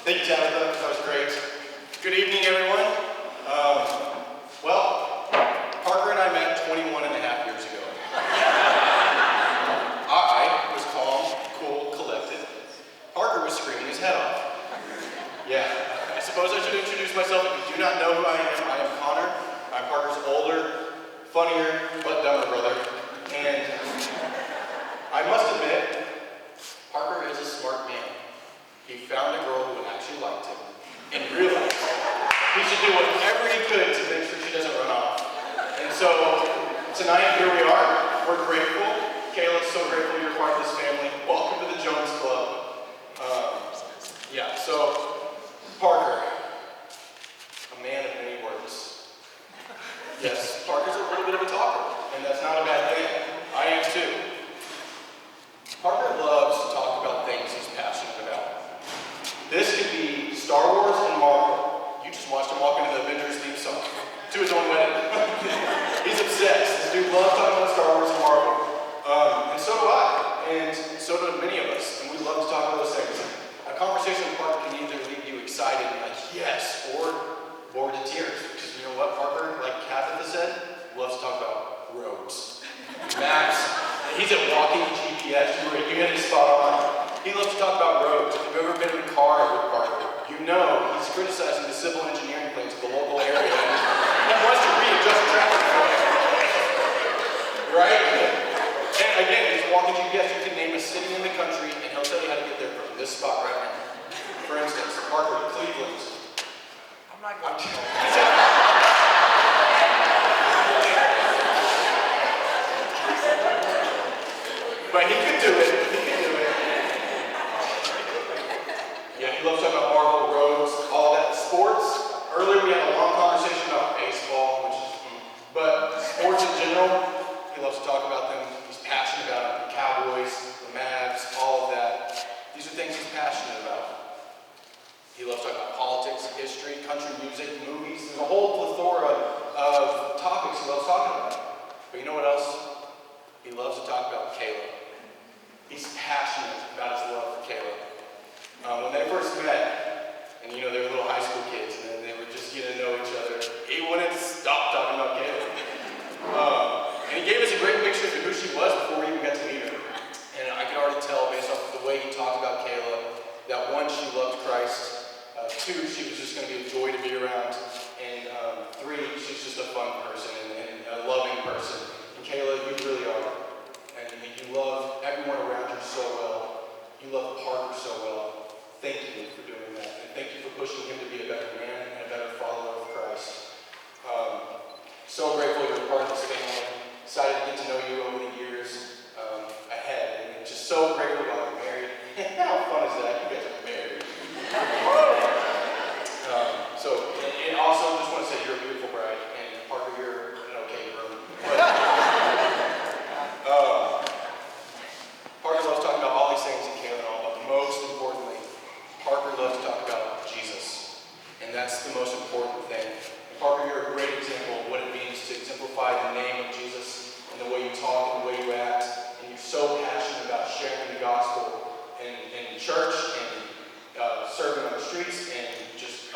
Thank you, Tabitha. That was great. Good evening, everyone. Well, Parker and I met 21 and a half years ago. I was calm, cool, collected. Parker was screaming his head off. Yeah, I suppose I should introduce myself. If you do not know who I am Connor. I'm Parker's older, funnier, but dumber brother. And I must admit, Parker is a smart man. He found a girl who actually liked him and realized he should do whatever he could to make sure she doesn't run off. And so tonight, here we are. We're grateful. Kayla's so grateful you're part of this family. Welcome to the Jones Club. So Parker, a man of many words. Yes, Parker's a little bit of a talker, and that's not a bad thing. I am too. Parker loves to talk about things he's passionate about. This could be Star Wars and Marvel. You just watched him walk into the Avengers theme song to his own wedding. He's obsessed. This dude loves talking about Star Wars and Marvel. And so do I. And so do many of us. And we love to talk about those things. A conversation with Parker can either leave you excited and like, yes, or bored to tears. Because you know what Parker, like Tabitha said, loves to talk about roads, maps. He's a walking GPS. You hit it spot on. He loves to talk about roads. If you've ever been in a car with Parker, you know he's criticizing the civil engineering plans of the local area. He wants to readjust traffic flow. Right? And again, he's walking GPS. You can name a city in the country, and he'll tell you how to get there from this spot right now. For instance, Parker, Cleveland. I'm not going to. But he could do it. He could do it. Yeah, he loves talking about Marvel, roads, all that. Sports. Earlier we had a long conversation about baseball, but sports in general, he loves to talk about them. He's passionate about it. The Cowboys, the Mavs, all of that. These are things he's passionate about. He loves talking about politics, history, country music, movies. There's a whole plethora of topics he loves talking about. But you know what else? He loves to talk about Kayla. He's passionate about his love for Kayla. When they first met, and you know, they were little high school kids, and they were just getting to know each other, he wouldn't stop talking about Kayla. And he gave us a great picture of who she was before we even got to meet her. And I could already tell, based off of the way he talked about Kayla, that one, she loved Christ. Two, she was just going to be a joy to be around. And three, she's just a fun person and a loving person. And Kayla, you really are. And you love everyone around you so well. You love Parker so well. Thank you for doing that. And thank you for pushing him to be a better man and a better follower of Christ. So grateful you're part of this family. Excited to get to know you over the years ahead. And just so grateful y'all are married. How fun is that? You guys are married. And also just want to say you're a beautiful bride. And Parker, you're an okay groom. Parker loves talking about all these things in Kayla and all, but most importantly, Parker loves to talk about Jesus. And that's the most important thing. And Parker, you're a great example of what it means to exemplify the name of Jesus and the way you talk and the way you act. And you're so passionate about sharing the gospel in church and serving on the streets and just a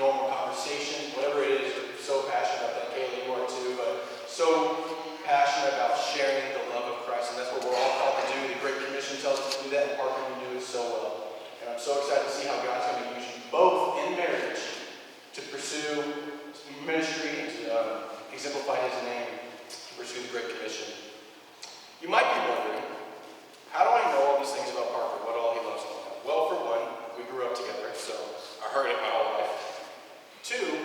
normal conversation, whatever it is. You're so passionate about that. Kayla, you are too, but so passionate about sharing the love of Christ, and that's what we're all called to do. The Great Commission tells us to do that, and Parker, you do it so well. And I'm so excited to see how God's going to use you both in marriage to pursue ministry and to exemplify His name, to pursue the Great Commission. You might be wondering, how do I know all these things about Parker, what all he loves about him? Well, for one, we grew up together, so I heard it my whole life. Two,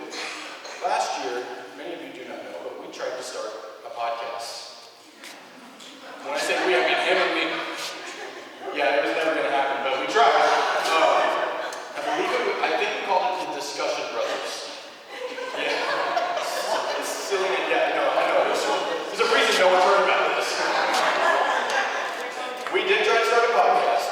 last year, many of you do not know, but we tried to start a podcast. When I say we, I mean him and me. Yeah, it was never going to happen, but we tried. I think we called it the Discussion Brothers. Yeah. It's silly. Yeah, no, I know. There's a reason no one's heard about this. We did try to start a podcast.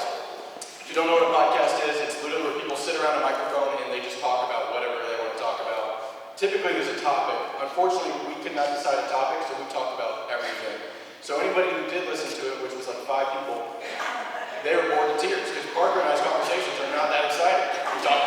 If you don't know what a podcast is, it's literally where people sit around a microphone and they just talk about whatever they want to talk about. Typically, there's a topic. Unfortunately, we could not decide a topic, so we talked about everything. So anybody who did listen to it, which was like 5 people, they were bored to tears because Parker and I's conversations are not that exciting. We talk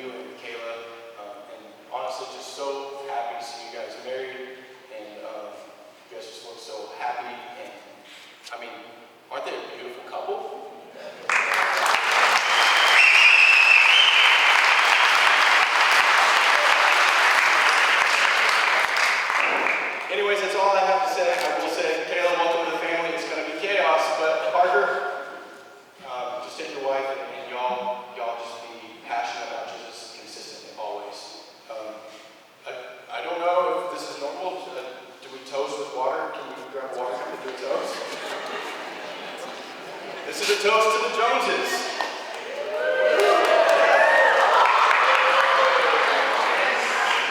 you and Kayla. And honestly, just so happy to see you guys married. And you guys just look so happy. And I mean, aren't they a beautiful couple? Anyways, that's all I have to say. I will say, Kayla, welcome to the family. It's going to be chaos, but Parker, just take your wife and y'all just be passionate about Jesus consistently, always. I don't know if this is normal. Do we toast with water? Can we grab water and do a toast? This is a toast to the Joneses.